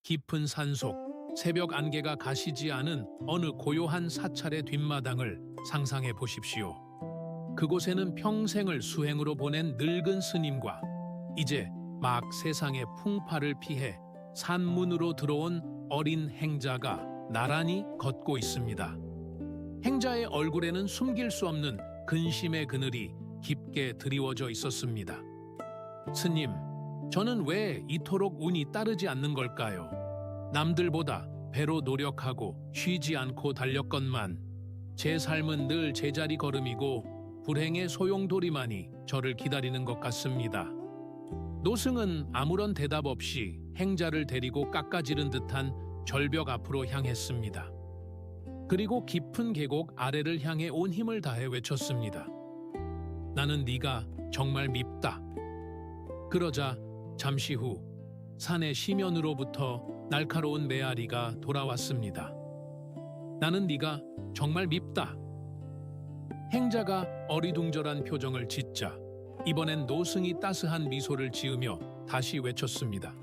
깊은 산속, 새벽 안개가 가시지 않은 어느 고요한 사찰의 뒷마당을 상상해 보십시오. 그곳에는 평생을 수행으로 보낸 늙은 스님과 이제 막 세상의 풍파를 피해 산문으로 들어온 어린 행자가 나란히 걷고 있습니다. 행자의 얼굴에는 숨길 수 없는 근심의 그늘이 깊게 드리워져 있었습니다. 스님, 저는 왜 이토록 운이 따르지 않는 걸까요? 남들보다 배로 노력하고 쉬지 않고 달렸건만 제 삶은 늘 제자리 걸음이고 불행의 소용돌이만이 저를 기다리는 것 같습니다. 노승은 아무런 대답 없이 행자를 데리고 깎아지른 듯한 절벽 앞으로 향했습니다. 그리고 깊은 계곡 아래를 향해 온 힘을 다해 외쳤습니다. 나는 네가 정말 밉다. 그러자 잠시 후 산의 심연으로부터 날카로운 메아리가 돌아왔습니다. 나는 네가 정말 밉다. 행자가 어리둥절한 표정을 짓자 이번엔 노승이 따스한 미소를 지으며 다시 외쳤습니다.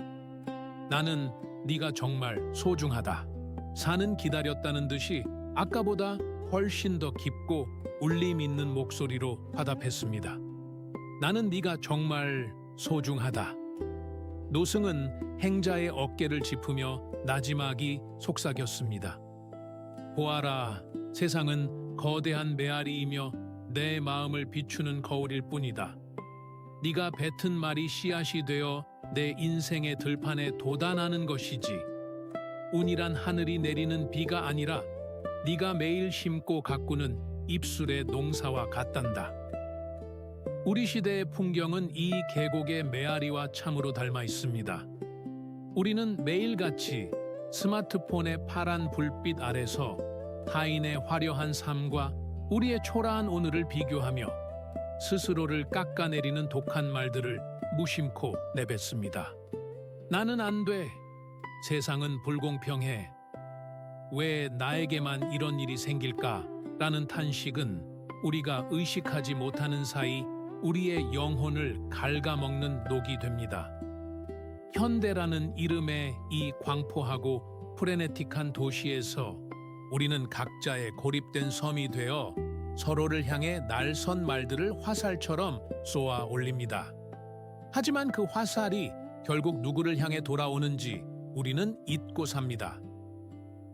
나는 네가 정말 소중하다. 산은 기다렸다는 듯이 아까보다 훨씬 더 깊고 울림 있는 목소리로 화답했습니다. 나는 네가 정말 소중하다. 노승은 행자의 어깨를 짚으며 나지막이 속삭였습니다. 보아라, 세상은 거대한 메아리이며 내 마음을 비추는 거울일 뿐이다. 네가 뱉은 말이 씨앗이 되어 내 인생의 들판에 돋아나는 것이지. 운이란 하늘이 내리는 비가 아니라 네가 매일 심고 가꾸는 입술의 농사와 같단다. 우리 시대의 풍경은 이 계곡의 메아리와 참으로 닮아 있습니다. 우리는 매일같이 스마트폰의 파란 불빛 아래서 타인의 화려한 삶과 우리의 초라한 오늘을 비교하며 스스로를 깎아내리는 독한 말들을 무심코 내뱉습니다. 나는 안 돼. 세상은 불공평해. 왜 나에게만 이런 일이 생길까? 라는 탄식은 우리가 의식하지 못하는 사이 우리의 영혼을 갉아먹는 녹이 됩니다. 현대라는 이름의 이 광포하고 프레네틱한 도시에서 우리는 각자의 고립된 섬이 되어 서로를 향해 날선 말들을 화살처럼 쏘아 올립니다. 하지만 그 화살이 결국 누구를 향해 돌아오는지 우리는 잊고 삽니다.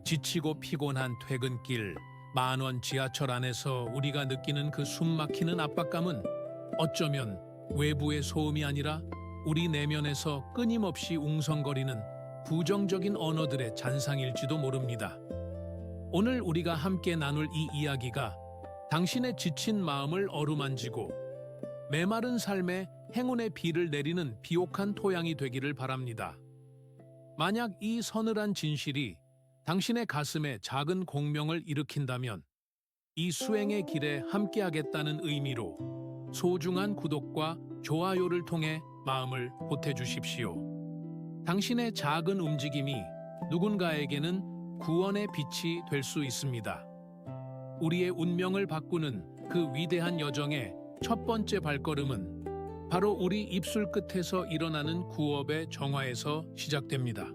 지치고 피곤한 퇴근길, 만원 지하철 안에서 우리가 느끼는 그 숨막히는 압박감은 어쩌면 외부의 소음이 아니라 우리 내면에서 끊임없이 웅성거리는 부정적인 언어들의 잔상일지도 모릅니다. 오늘 우리가 함께 나눌 이 이야기가 당신의 지친 마음을 어루만지고 메마른 삶에 행운의 비를 내리는 비옥한 토양이 되기를 바랍니다. 만약 이 서늘한 진실이 당신의 가슴에 작은 공명을 일으킨다면 이 수행의 길에 함께하겠다는 의미로 소중한 구독과 좋아요를 통해 마음을 보태주십시오. 당신의 작은 움직임이 누군가에게는 구원의 빛이 될 수 있습니다. 우리의 운명을 바꾸는 그 위대한 여정의 첫 번째 발걸음은 바로 우리 입술 끝에서 일어나는 구업의 정화에서 시작됩니다.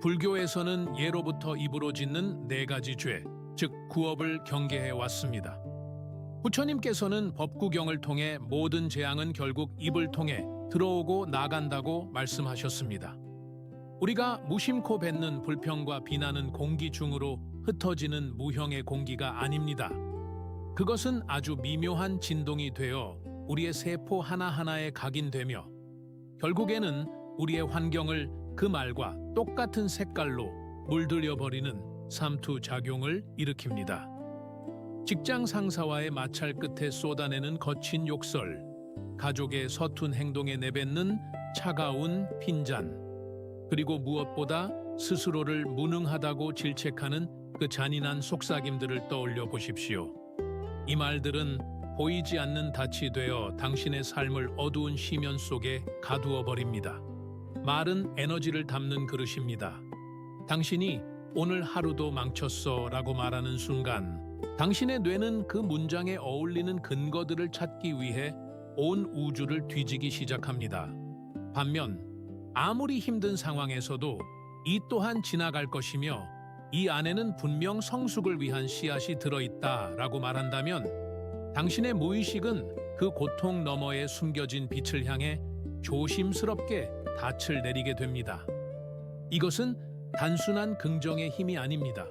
불교에서는 예로부터 입으로 짓는 4가지 죄, 즉 구업을 경계해 왔습니다. 부처님께서는 법구경을 통해 모든 재앙은 결국 입을 통해 들어오고 나간다고 말씀하셨습니다. 우리가 무심코 뱉는 불평과 비난은 공기 중으로 흩어지는 무형의 공기가 아닙니다. 그것은 아주 미묘한 진동이 되어 우리의 세포 하나하나에 각인되며 결국에는 우리의 환경을 그 말과 똑같은 색깔로 물들여버리는 삼투작용을 일으킵니다. 직장 상사와의 마찰 끝에 쏟아내는 거친 욕설, 가족의 서툰 행동에 내뱉는 차가운 핀잔, 그리고 무엇보다 스스로를 무능하다고 질책하는 그 잔인한 속삭임들을 떠올려 보십시오. 이 말들은 보이지 않는 닻이 되어 당신의 삶을 어두운 심연 속에 가두어 버립니다. 말은 에너지를 담는 그릇입니다. 당신이 오늘 하루도 망쳤어 라고 말하는 순간 당신의 뇌는 그 문장에 어울리는 근거들을 찾기 위해 온 우주를 뒤지기 시작합니다. 반면 아무리 힘든 상황에서도 이 또한 지나갈 것이며 이 안에는 분명 성숙을 위한 씨앗이 들어있다라고 말한다면 당신의 무의식은 그 고통 너머에 숨겨진 빛을 향해 조심스럽게 닻을 내리게 됩니다. 이것은 단순한 긍정의 힘이 아닙니다.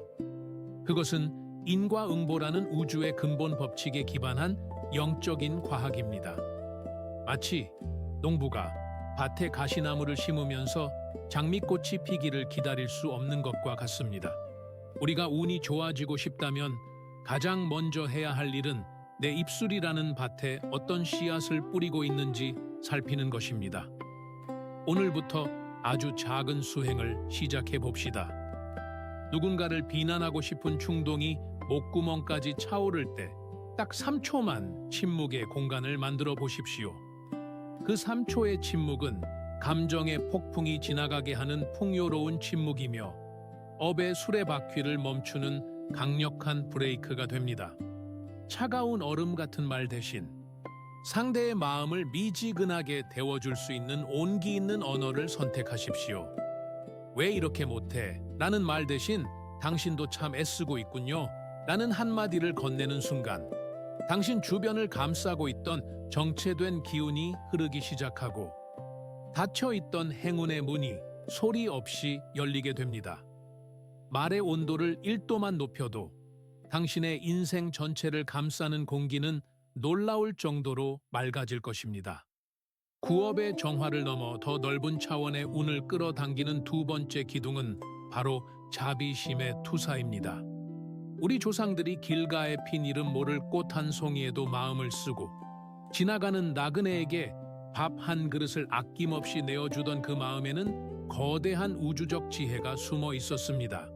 그것은 인과응보라는 우주의 근본 법칙에 기반한 영적인 과학입니다. 마치 농부가 밭에 가시나무를 심으면서 장미꽃이 피기를 기다릴 수 없는 것과 같습니다. 우리가 운이 좋아지고 싶다면 가장 먼저 해야 할 일은 내 입술이라는 밭에 어떤 씨앗을 뿌리고 있는지 살피는 것입니다. 오늘부터 아주 작은 수행을 시작해 봅시다. 누군가를 비난하고 싶은 충동이 목구멍까지 차오를 때 딱 3초만 침묵의 공간을 만들어 보십시오. 그 3초의 침묵은 감정의 폭풍이 지나가게 하는 풍요로운 침묵이며 업의 수레바퀴를 멈추는 강력한 브레이크가 됩니다. 차가운 얼음 같은 말 대신 상대의 마음을 미지근하게 데워줄 수 있는 온기 있는 언어를 선택하십시오. 왜 이렇게 못해? 라는 말 대신 당신도 참 애쓰고 있군요. 라는 한마디를 건네는 순간 당신 주변을 감싸고 있던 정체된 기운이 흐르기 시작하고 닫혀있던 행운의 문이 소리 없이 열리게 됩니다. 말의 온도를 1도만 높여도 당신의 인생 전체를 감싸는 공기는 놀라울 정도로 맑아질 것입니다. 구업의 정화를 넘어 더 넓은 차원의 운을 끌어당기는 두 번째 기둥은 바로 자비심의 투사입니다. 우리 조상들이 길가에 핀 이름 모를 꽃 한 송이에도 마음을 쓰고 지나가는 나그네에게 밥 한 그릇을 아낌없이 내어주던 그 마음에는 거대한 우주적 지혜가 숨어 있었습니다.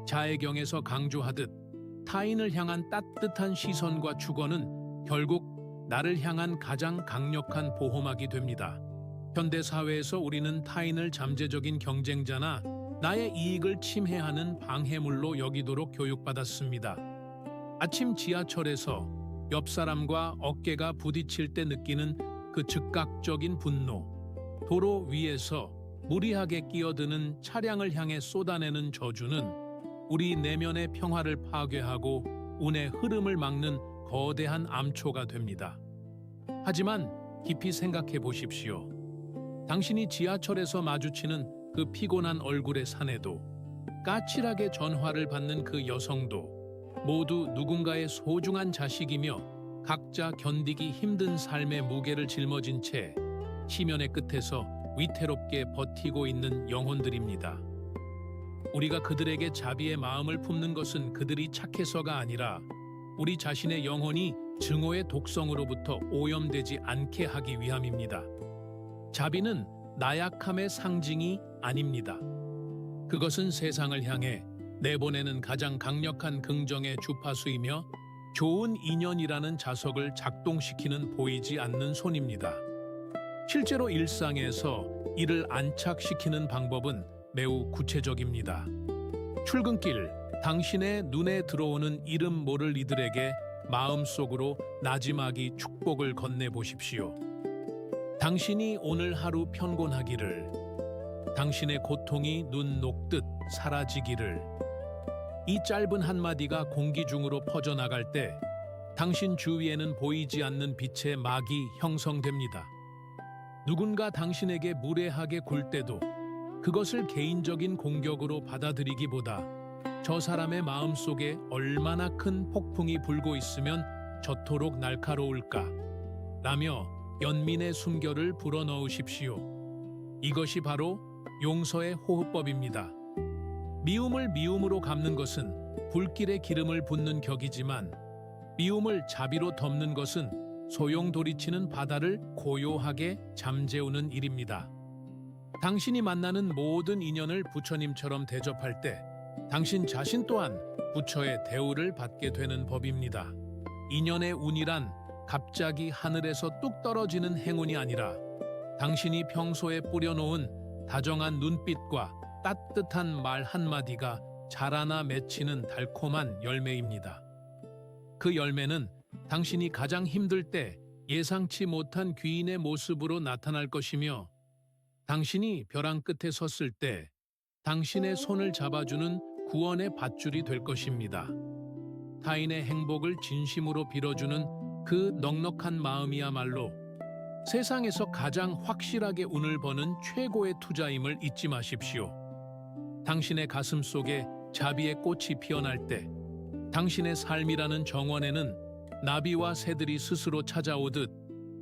자애경에서 강조하듯 타인을 향한 따뜻한 시선과 축원은 결국 나를 향한 가장 강력한 보호막이 됩니다. 현대 사회에서 우리는 타인을 잠재적인 경쟁자나 나의 이익을 침해하는 방해물로 여기도록 교육받았습니다. 아침 지하철에서 옆 사람과 어깨가 부딪힐 때 느끼는 그 즉각적인 분노, 도로 위에서 무리하게 끼어드는 차량을 향해 쏟아내는 저주는 우리 내면의 평화를 파괴하고 운의 흐름을 막는 거대한 암초가 됩니다. 하지만 깊이 생각해 보십시오. 당신이 지하철에서 마주치는 그 피곤한 얼굴의 사내도, 까칠하게 전화를 받는 그 여성도 모두 누군가의 소중한 자식이며 각자 견디기 힘든 삶의 무게를 짊어진 채 심연의 끝에서 위태롭게 버티고 있는 영혼들입니다. 우리가 그들에게 자비의 마음을 품는 것은 그들이 착해서가 아니라 우리 자신의 영혼이 증오의 독성으로부터 오염되지 않게 하기 위함입니다. 자비는 나약함의 상징이 아닙니다. 그것은 세상을 향해 내보내는 가장 강력한 긍정의 주파수이며 좋은 인연이라는 자석을 작동시키는 보이지 않는 손입니다. 실제로 일상에서 이를 안착시키는 방법은 매우 구체적입니다. 출근길, 당신의 눈에 들어오는 이름 모를 이들에게 마음속으로 나지막이 축복을 건네보십시오. 당신이 오늘 하루 편곤하기를, 당신의 고통이 눈 녹듯 사라지기를. 이 짧은 한마디가 공기 중으로 퍼져나갈 때 당신 주위에는 보이지 않는 빛의 막이 형성됩니다. 누군가 당신에게 무례하게 굴 때도 그것을 개인적인 공격으로 받아들이기보다 저 사람의 마음속에 얼마나 큰 폭풍이 불고 있으면 저토록 날카로울까 라며 연민의 숨결을 불어넣으십시오. 이것이 바로 용서의 호흡법입니다. 미움을 미움으로 갚는 것은 불길에 기름을 붓는 격이지만 미움을 자비로 덮는 것은 소용돌이치는 바다를 고요하게 잠재우는 일입니다. 당신이 만나는 모든 인연을 부처님처럼 대접할 때 당신 자신 또한 부처의 대우를 받게 되는 법입니다. 인연의 운이란 갑자기 하늘에서 뚝 떨어지는 행운이 아니라 당신이 평소에 뿌려놓은 다정한 눈빛과 따뜻한 말 한마디가 자라나 맺히는 달콤한 열매입니다. 그 열매는 당신이 가장 힘들 때 예상치 못한 귀인의 모습으로 나타날 것이며 당신이 벼랑 끝에 섰을 때 당신의 손을 잡아주는 구원의 밧줄이 될 것입니다. 타인의 행복을 진심으로 빌어주는 그 넉넉한 마음이야말로 세상에서 가장 확실하게 운을 버는 최고의 투자임을 잊지 마십시오. 당신의 가슴 속에 자비의 꽃이 피어날 때 당신의 삶이라는 정원에는 나비와 새들이 스스로 찾아오듯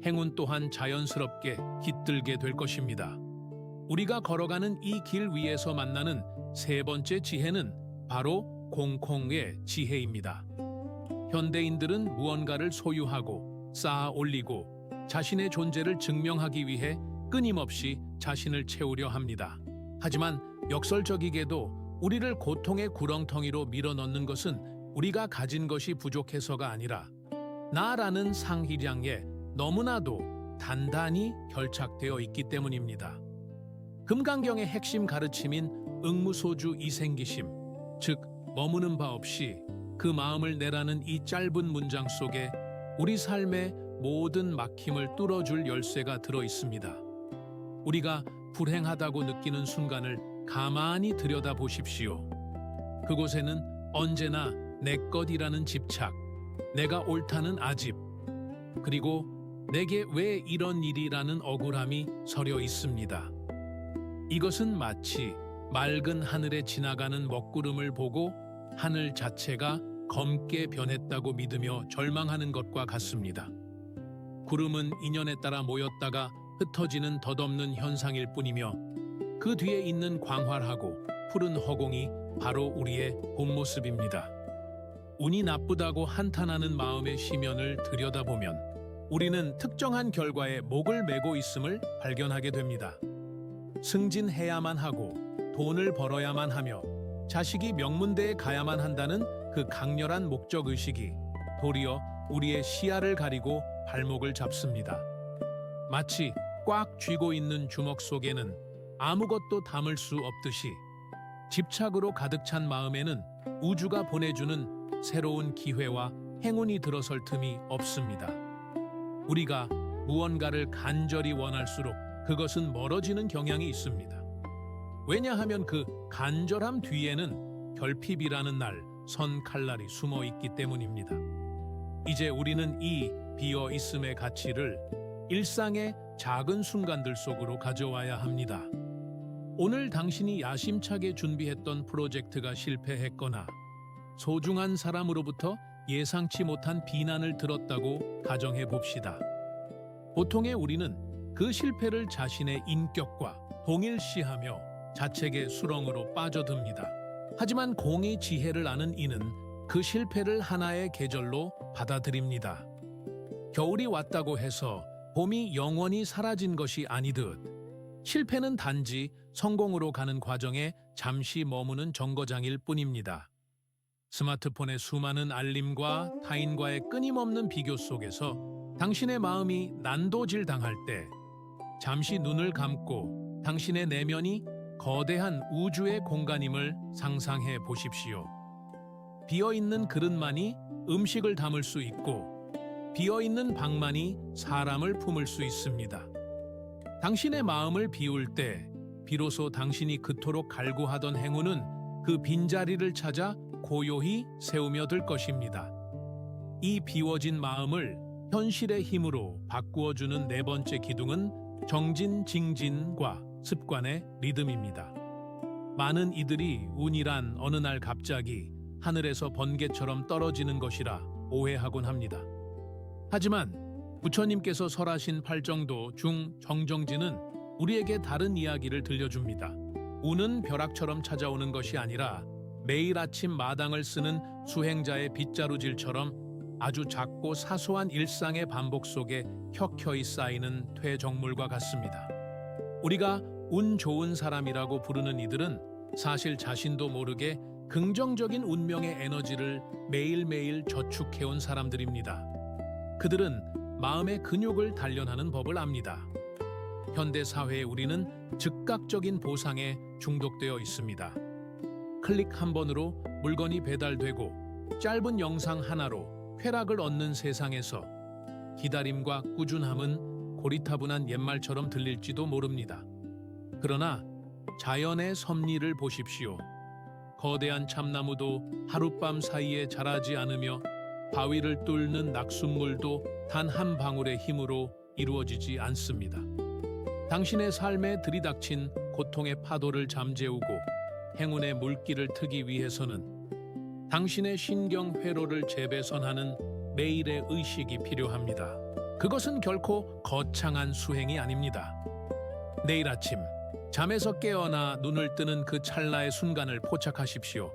행운 또한 자연스럽게 깃들게 될 것입니다. 우리가 걸어가는 이 길 위에서 만나는 세 번째 지혜는 바로 공콩의 지혜입니다. 현대인들은 무언가를 소유하고 쌓아 올리고 자신의 존재를 증명하기 위해 끊임없이 자신을 채우려 합니다. 하지만 역설적이게도 우리를 고통의 구렁텅이로 밀어넣는 것은 우리가 가진 것이 부족해서가 아니라 나라는 상희량에 너무나도 단단히 결착되어 있기 때문입니다. 금강경의 핵심 가르침인 응무소주 이생기심, 즉 머무는 바 없이 그 마음을 내라는 이 짧은 문장 속에 우리 삶의 모든 막힘을 뚫어줄 열쇠가 들어 있습니다. 우리가 불행하다고 느끼는 순간을 가만히 들여다보십시오. 그곳에는 언제나 내 것이라는 집착, 내가 옳다는 아집, 그리고 내게 왜 이런 일이라는 억울함이 서려 있습니다. 이것은 마치 맑은 하늘에 지나가는 먹구름을 보고 하늘 자체가 검게 변했다고 믿으며 절망하는 것과 같습니다. 구름은 인연에 따라 모였다가 흩어지는 덧없는 현상일 뿐이며 그 뒤에 있는 광활하고 푸른 허공이 바로 우리의 본 모습입니다. 운이 나쁘다고 한탄하는 마음의 심연을 들여다보면 우리는 특정한 결과에 목을 메고 있음을 발견하게 됩니다. 승진해야만 하고 돈을 벌어야만 하며 자식이 명문대에 가야만 한다는 그 강렬한 목적의식이 도리어 우리의 시야를 가리고 발목을 잡습니다. 마치 꽉 쥐고 있는 주먹 속에는 아무것도 담을 수 없듯이 집착으로 가득 찬 마음에는 우주가 보내주는 새로운 기회와 행운이 들어설 틈이 없습니다. 우리가 무언가를 간절히 원할수록 그것은 멀어지는 경향이 있습니다. 왜냐하면 그 간절함 뒤에는 결핍이라는 날 선 칼날이 숨어 있기 때문입니다. 이제 우리는 이 비어 있음의 가치를 일상의 작은 순간들 속으로 가져와야 합니다. 오늘 당신이 야심차게 준비했던 프로젝트가 실패했거나 소중한 사람으로부터 예상치 못한 비난을 들었다고 가정해 봅시다. 보통의 우리는 그 실패를 자신의 인격과 동일시하며 자책의 수렁으로 빠져듭니다. 하지만 공의 지혜를 아는 이는 그 실패를 하나의 계절로 받아들입니다. 겨울이 왔다고 해서 봄이 영원히 사라진 것이 아니듯 실패는 단지 성공으로 가는 과정에 잠시 머무는 정거장일 뿐입니다. 스마트폰의 수많은 알림과 타인과의 끊임없는 비교 속에서 당신의 마음이 난도질 당할 때 잠시 눈을 감고 당신의 내면이 거대한 우주의 공간임을 상상해 보십시오. 비어있는 그릇만이 음식을 담을 수 있고 비어있는 방만이 사람을 품을 수 있습니다. 당신의 마음을 비울 때 비로소 당신이 그토록 갈구하던 행운은 그 빈자리를 찾아 고요히 세우며 들 것입니다. 이 비워진 마음을 현실의 힘으로 바꾸어주는 네 번째 기둥은 정진징진과 습관의 리듬입니다. 많은 이들이 운이란 어느 날 갑자기 하늘에서 번개처럼 떨어지는 것이라 오해하곤 합니다. 하지만 부처님께서 설하신 팔정도 중 정정진은 우리에게 다른 이야기를 들려줍니다. 운은 벼락처럼 찾아오는 것이 아니라 매일 아침 마당을 쓰는 수행자의 빗자루질처럼 아주 작고 사소한 일상의 반복 속에 켜켜이 쌓이는 퇴적물과 같습니다. 우리가 운 좋은 사람이라고 부르는 이들은 사실 자신도 모르게 긍정적인 운명의 에너지를 매일매일 저축해온 사람들입니다. 그들은 마음의 근육을 단련하는 법을 압니다. 현대 사회의 우리는 즉각적인 보상에 중독되어 있습니다. 클릭 한 번으로 물건이 배달되고 짧은 영상 하나로 쾌락을 얻는 세상에서 기다림과 꾸준함은 고리타분한 옛말처럼 들릴지도 모릅니다. 그러나 자연의 섭리를 보십시오. 거대한 참나무도 하룻밤 사이에 자라지 않으며 바위를 뚫는 낙숫물도 단 한 방울의 힘으로 이루어지지 않습니다. 당신의 삶에 들이닥친 고통의 파도를 잠재우고 행운의 물길을 트기 위해서는 당신의 신경 회로를 재배선하는 매일의 의식이 필요합니다. 그것은 결코 거창한 수행이 아닙니다. 내일 아침 잠에서 깨어나 눈을 뜨는 그 찰나의 순간을 포착하십시오.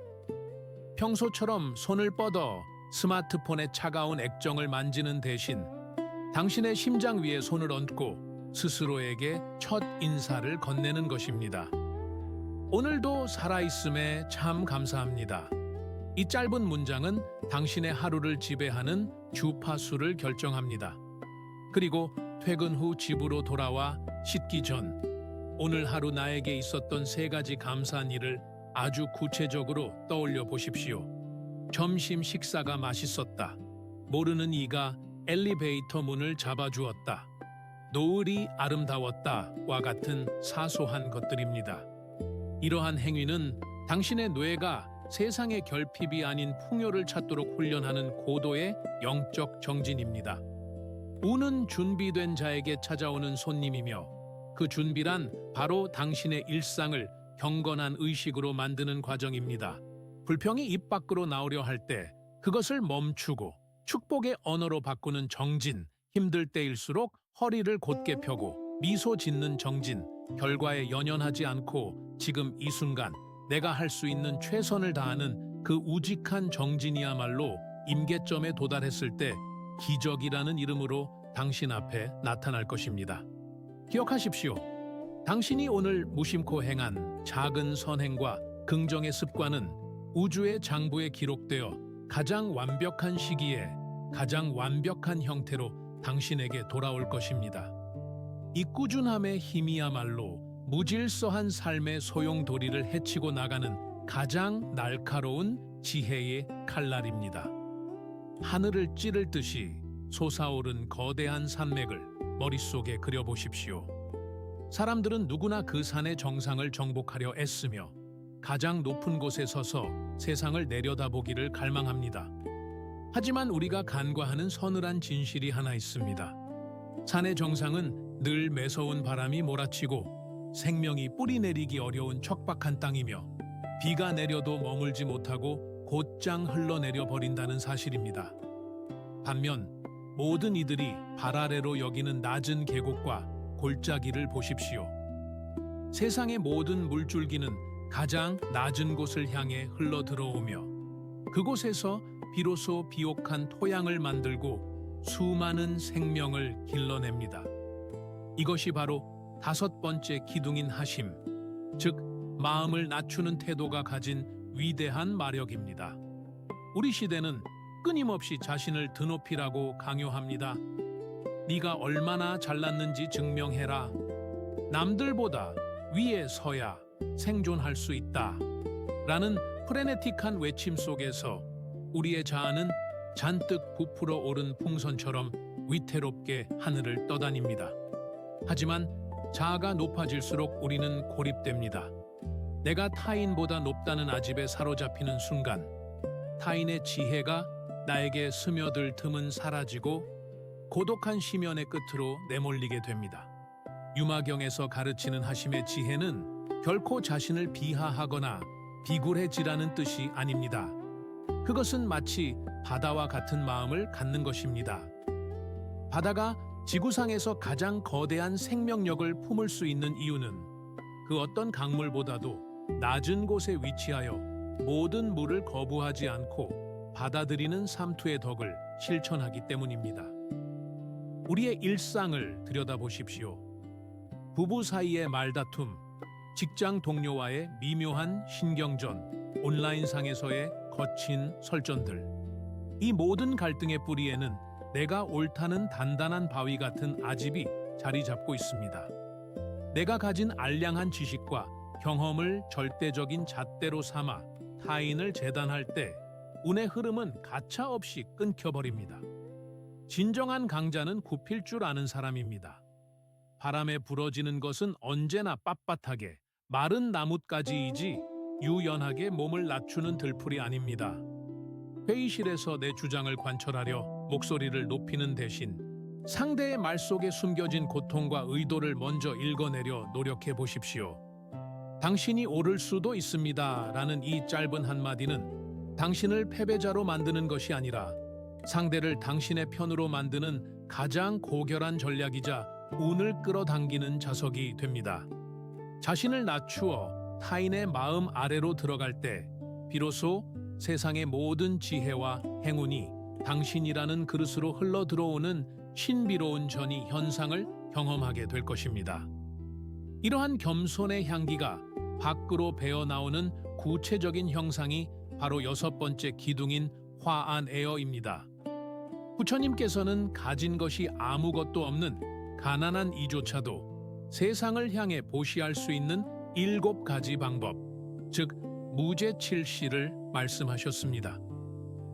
평소처럼 손을 뻗어 스마트폰의 차가운 액정을 만지는 대신 당신의 심장 위에 손을 얹고 스스로에게 첫 인사를 건네는 것입니다. 오늘도 살아있음에 참 감사합니다. 이 짧은 문장은 당신의 하루를 지배하는 주파수를 결정합니다. 그리고 퇴근 후 집으로 돌아와 씻기 전 오늘 하루 나에게 있었던 3가지 감사한 일을 아주 구체적으로 떠올려 보십시오. 점심 식사가 맛있었다. 모르는 이가 엘리베이터 문을 잡아주었다. 노을이 아름다웠다와 같은 사소한 것들입니다. 이러한 행위는 당신의 뇌가 세상의 결핍이 아닌 풍요를 찾도록 훈련하는 고도의 영적 정진입니다. 운은 준비된 자에게 찾아오는 손님이며 그 준비란 바로 당신의 일상을 경건한 의식으로 만드는 과정입니다. 불평이 입 밖으로 나오려 할 때 그것을 멈추고 축복의 언어로 바꾸는 정진, 힘들 때일수록 허리를 곧게 펴고 미소 짓는 정진, 결과에 연연하지 않고 지금 이 순간 내가 할 수 있는 최선을 다하는 그 우직한 정진이야말로 임계점에 도달했을 때 기적이라는 이름으로 당신 앞에 나타날 것입니다. 기억하십시오. 당신이 오늘 무심코 행한 작은 선행과 긍정의 습관은 우주의 장부에 기록되어 가장 완벽한 시기에 가장 완벽한 형태로 당신에게 돌아올 것입니다. 이 꾸준함의 힘이야말로 무질서한 삶의 소용돌이를 헤치고 나가는 가장 날카로운 지혜의 칼날입니다. 하늘을 찌를 듯이 솟아오른 거대한 산맥을 머릿속에 그려보십시오. 사람들은 누구나 그 산의 정상을 정복하려 애쓰며 가장 높은 곳에 서서 세상을 내려다보기를 갈망합니다. 하지만 우리가 간과하는 서늘한 진실이 하나 있습니다. 산의 정상은 늘 매서운 바람이 몰아치고 생명이 뿌리내리기 어려운 척박한 땅이며 비가 내려도 머물지 못하고 곧장 흘러내려 버린다는 사실입니다. 반면 모든 이들이 발 아래로 여기는 낮은 계곡과 골짜기를 보십시오. 세상의 모든 물줄기는 가장 낮은 곳을 향해 흘러들어오며 그곳에서 비로소 비옥한 토양을 만들고 수많은 생명을 길러냅니다. 이것이 바로 5번째 기둥인 하심, 즉 마음을 낮추는 태도가 가진 위대한 마력입니다. 우리 시대는 끊임없이 자신을 드높이라고 강요합니다. 네가 얼마나 잘났는지 증명해라. 남들보다 위에 서야 생존할 수 있다. 라는 프레네틱한 외침 속에서 우리의 자아는 잔뜩 부풀어 오른 풍선처럼 위태롭게 하늘을 떠다닙니다. 하지만 자아가 높아질수록 우리는 고립됩니다. 내가 타인보다 높다는 아집에 사로잡히는 순간 타인의 지혜가 나에게 스며들 틈은 사라지고 고독한 심연의 끝으로 내몰리게 됩니다. 유마경에서 가르치는 하심의 지혜는 결코 자신을 비하하거나 비굴해지라는 뜻이 아닙니다. 그것은 마치 바다와 같은 마음을 갖는 것입니다. 바다가 지구상에서 가장 거대한 생명력을 품을 수 있는 이유는 그 어떤 강물보다도 낮은 곳에 위치하여 모든 물을 거부하지 않고 받아들이는 삼투의 덕을 실천하기 때문입니다. 우리의 일상을 들여다보십시오. 부부 사이의 말다툼, 직장 동료와의 미묘한 신경전, 온라인상에서의 거친 설전들. 이 모든 갈등의 뿌리에는 내가 옳다는 단단한 바위 같은 아집이 자리 잡고 있습니다. 내가 가진 알량한 지식과 경험을 절대적인 잣대로 삼아 타인을 재단할 때 운의 흐름은 가차없이 끊겨버립니다. 진정한 강자는 굽힐 줄 아는 사람입니다. 바람에 부러지는 것은 언제나 빳빳하게 마른 나뭇가지이지 유연하게 몸을 낮추는 들풀이 아닙니다. 회의실에서 내 주장을 관철하려 목소리를 높이는 대신 상대의 말 속에 숨겨진 고통과 의도를 먼저 읽어내려 노력해 보십시오. 당신이 옳을 수도 있습니다. 라는 이 짧은 한마디는 당신을 패배자로 만드는 것이 아니라 상대를 당신의 편으로 만드는 가장 고결한 전략이자 운을 끌어당기는 자석이 됩니다. 자신을 낮추어 타인의 마음 아래로 들어갈 때 비로소 세상의 모든 지혜와 행운이 당신이라는 그릇으로 흘러 들어오는 신비로운 전이 현상을 경험하게 될 것입니다. 이러한 겸손의 향기가 밖으로 배어나오는 구체적인 형상이 바로 6번째 기둥인 화안에어입니다. 부처님께서는 가진 것이 아무것도 없는 가난한 이조차도 세상을 향해 보시할 수 있는 7가지 방법, 즉 무죄칠시를 말씀하셨습니다.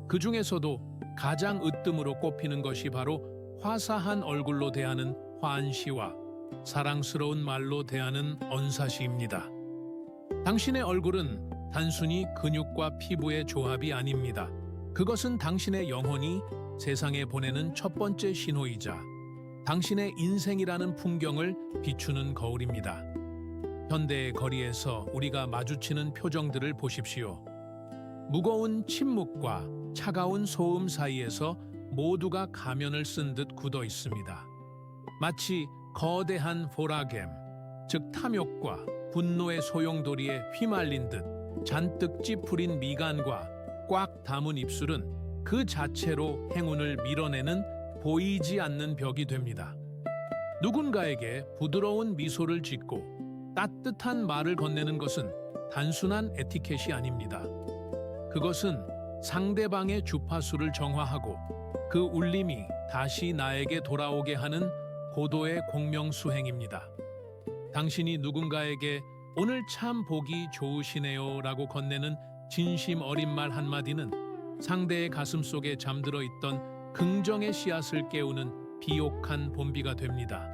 그 중에서도 가장 으뜸으로 꼽히는 것이 바로 화사한 얼굴로 대하는 화안시와 사랑스러운 말로 대하는 언사시입니다. 당신의 얼굴은 단순히 근육과 피부의 조합이 아닙니다. 그것은 당신의 영혼이 세상에 보내는 첫 번째 신호이자 당신의 인생이라는 풍경을 비추는 거울입니다. 현대의 거리에서 우리가 마주치는 표정들을 보십시오. 무거운 침묵과 차가운 소음 사이에서 모두가 가면을 쓴 듯 굳어 있습니다. 마치 거대한 보라겜, 즉 탐욕과 분노의 소용돌이에 휘말린 듯 잔뜩 찌푸린 미간과 꽉 담은 입술은 그 자체로 행운을 밀어내는 보이지 않는 벽이 됩니다. 누군가에게 부드러운 미소를 짓고 따뜻한 말을 건네는 것은 단순한 에티켓이 아닙니다. 그것은 상대방의 주파수를 정화하고 그 울림이 다시 나에게 돌아오게 하는 고도의 공명수행입니다. 당신이 누군가에게 오늘 참 보기 좋으시네요 라고 건네는 진심 어린 말 한마디는 상대의 가슴 속에 잠들어 있던 긍정의 씨앗을 깨우는 비옥한 봄비가 됩니다.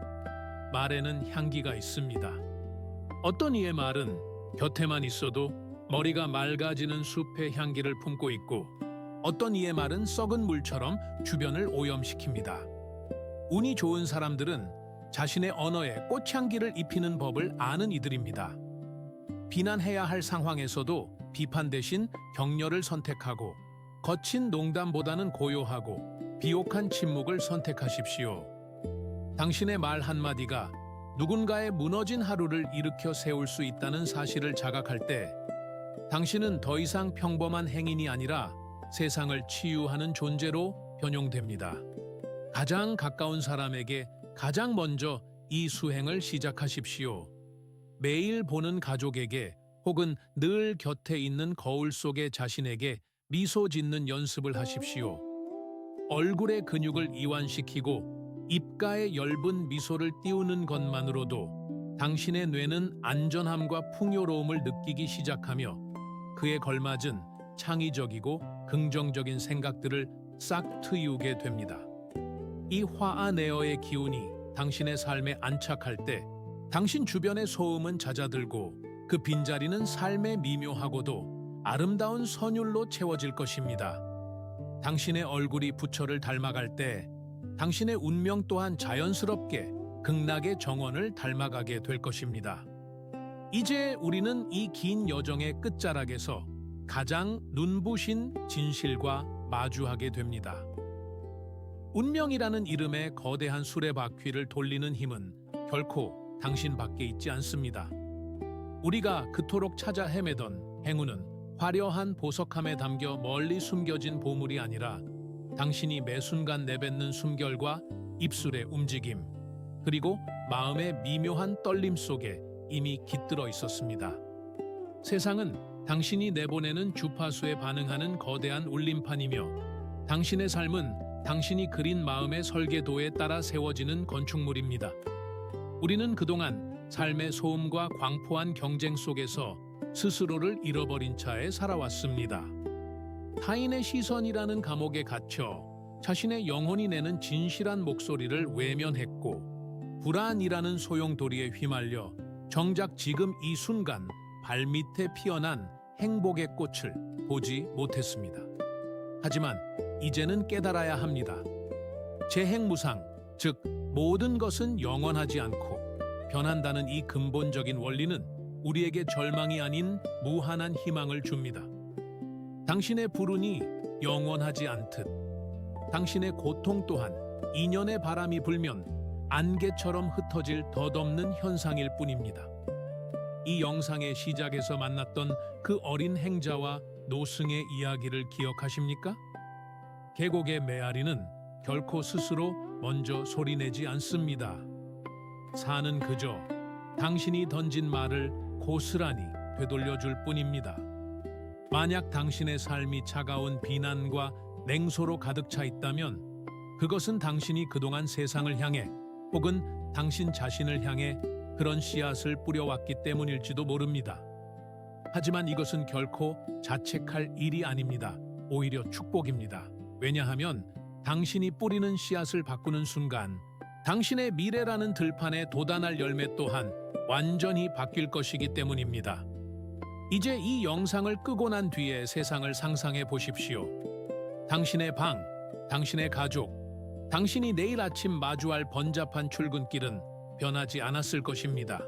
말에는 향기가 있습니다. 어떤 이의 말은 곁에만 있어도 머리가 맑아지는 숲의 향기를 품고 있고 어떤 이의 말은 썩은 물처럼 주변을 오염시킵니다. 운이 좋은 사람들은 자신의 언어에 꽃향기를 입히는 법을 아는 이들입니다. 비난해야 할 상황에서도 비판 대신 격려를 선택하고 거친 농담보다는 고요하고 비옥한 침묵을 선택하십시오. 당신의 말 한마디가 누군가의 무너진 하루를 일으켜 세울 수 있다는 사실을 자각할 때 당신은 더 이상 평범한 행인이 아니라 세상을 치유하는 존재로 변용됩니다. 가장 가까운 사람에게 가장 먼저 이 수행을 시작하십시오. 매일 보는 가족에게 혹은 늘 곁에 있는 거울 속의 자신에게 미소 짓는 연습을 하십시오. 얼굴의 근육을 이완시키고 입가에 엷은 미소를 띄우는 것만으로도 당신의 뇌는 안전함과 풍요로움을 느끼기 시작하며 그에 걸맞은 창의적이고 긍정적인 생각들을 싹 트이우게 됩니다. 이 화아네어의 기운이 당신의 삶에 안착할 때 당신 주변의 소음은 잦아들고 그 빈자리는 삶의 미묘하고도 아름다운 선율로 채워질 것입니다. 당신의 얼굴이 부처를 닮아갈 때 당신의 운명 또한 자연스럽게 극락의 정원을 닮아가게 될 것입니다. 이제 우리는 이 긴 여정의 끝자락에서 가장 눈부신 진실과 마주하게 됩니다. 운명이라는 이름의 거대한 수레바퀴를 돌리는 힘은 결코 당신 밖에 있지 않습니다. 우리가 그토록 찾아 헤매던 행운은 화려한 보석함에 담겨 멀리 숨겨진 보물이 아니라 당신이 매 순간 내뱉는 숨결과 입술의 움직임, 그리고 마음의 미묘한 떨림 속에 이미 깃들어 있었습니다. 세상은 당신이 내보내는 주파수에 반응하는 거대한 울림판이며 당신의 삶은 당신이 그린 마음의 설계도에 따라 세워지는 건축물입니다. 우리는 그동안 삶의 소음과 광포한 경쟁 속에서 스스로를 잃어버린 차에 살아왔습니다. 타인의 시선이라는 감옥에 갇혀 자신의 영혼이 내는 진실한 목소리를 외면했고 불안이라는 소용돌이에 휘말려 정작 지금 이 순간 발밑에 피어난 행복의 꽃을 보지 못했습니다. 하지만 이제는 깨달아야 합니다. 재행무상, 즉 모든 것은 영원하지 않고 변한다는 이 근본적인 원리는 우리에게 절망이 아닌 무한한 희망을 줍니다. 당신의 불운이 영원하지 않듯 당신의 고통 또한 인연의 바람이 불면 안개처럼 흩어질 덧없는 현상일 뿐입니다. 이 영상의 시작에서 만났던 그 어린 행자와 노승의 이야기를 기억하십니까? 계곡의 메아리는 결코 스스로 먼저 소리내지 않습니다. 산은 그저 당신이 던진 말을 고스란히 되돌려줄 뿐입니다. 만약 당신의 삶이 차가운 비난과 냉소로 가득 차 있다면 그것은 당신이 그동안 세상을 향해 혹은 당신 자신을 향해 그런 씨앗을 뿌려왔기 때문일지도 모릅니다. 하지만 이것은 결코 자책할 일이 아닙니다. 오히려 축복입니다. 왜냐하면 당신이 뿌리는 씨앗을 바꾸는 순간 당신의 미래라는 들판에 돋아날 열매 또한 완전히 바뀔 것이기 때문입니다. 이제 이 영상을 끄고 난 뒤에 세상을 상상해 보십시오. 당신의 방, 당신의 가족, 당신이 내일 아침 마주할 번잡한 출근길은 변하지 않았을 것입니다.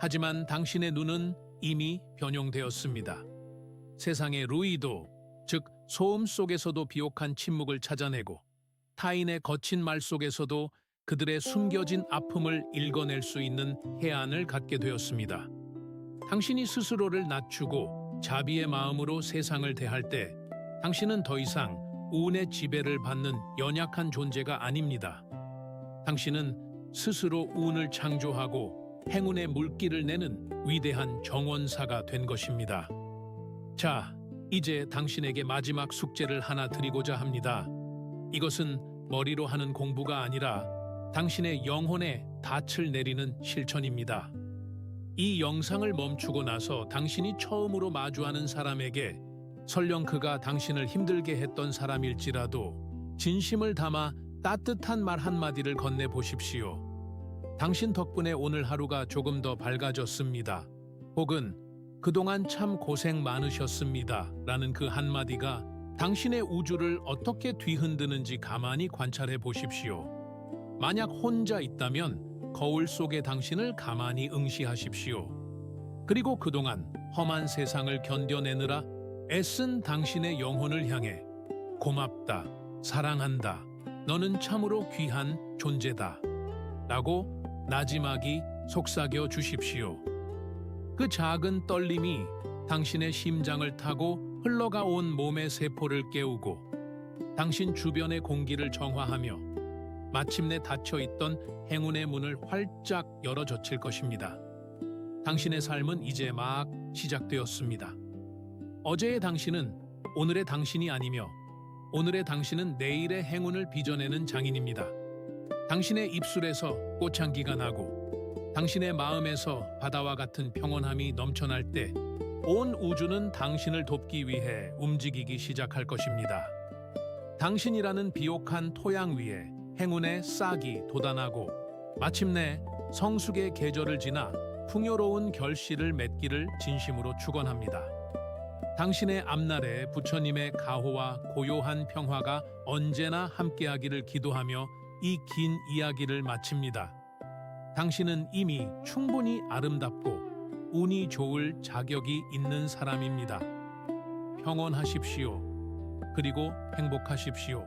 하지만 당신의 눈은 이미 변형되었습니다. 세상의 루이도, 즉 소음 속에서도 비옥한 침묵을 찾아내고 타인의 거친 말 속에서도 그들의 숨겨진 아픔을 읽어낼 수 있는 해안을 갖게 되었습니다. 당신이 스스로를 낮추고 자비의 마음으로 세상을 대할 때 당신은 더 이상 운의 지배를 받는 연약한 존재가 아닙니다. 당신은 스스로 운을 창조하고 행운의 물길을 내는 위대한 정원사가 된 것입니다. 자, 이제 당신에게 마지막 숙제를 하나 드리고자 합니다. 이것은 머리로 하는 공부가 아니라 당신의 영혼에 닻을 내리는 실천입니다. 이 영상을 멈추고 나서 당신이 처음으로 마주하는 사람에게 설령 그가 당신을 힘들게 했던 사람일지라도 진심을 담아 따뜻한 말 한마디를 건네보십시오. 당신 덕분에 오늘 하루가 조금 더 밝아졌습니다. 혹은 그동안 참 고생 많으셨습니다. 라는 그 한마디가 당신의 우주를 어떻게 뒤흔드는지 가만히 관찰해 보십시오. 만약 혼자 있다면 거울 속의 당신을 가만히 응시하십시오. 그리고 그동안 험한 세상을 견뎌내느라 애쓴 당신의 영혼을 향해 고맙다, 사랑한다, 너는 참으로 귀한 존재다 라고 나지막이 속삭여 주십시오. 그 작은 떨림이 당신의 심장을 타고 흘러가 온 몸의 세포를 깨우고 당신 주변의 공기를 정화하며 마침내 닫혀있던 행운의 문을 활짝 열어 젖힐 것입니다. 당신의 삶은 이제 막 시작되었습니다. 어제의 당신은 오늘의 당신이 아니며 오늘의 당신은 내일의 행운을 빚어내는 장인입니다. 당신의 입술에서 꽃향기가 나고 당신의 마음에서 바다와 같은 평온함이 넘쳐날 때 온 우주는 당신을 돕기 위해 움직이기 시작할 것입니다. 당신이라는 비옥한 토양 위에 행운의 싹이 돋아나고 마침내 성숙의 계절을 지나 풍요로운 결실을 맺기를 진심으로 축원합니다. 당신의 앞날에 부처님의 가호와 고요한 평화가 언제나 함께하기를 기도하며 이 긴 이야기를 마칩니다. 당신은 이미 충분히 아름답고 운이 좋을 자격이 있는 사람입니다. 평온하십시오. 그리고 행복하십시오.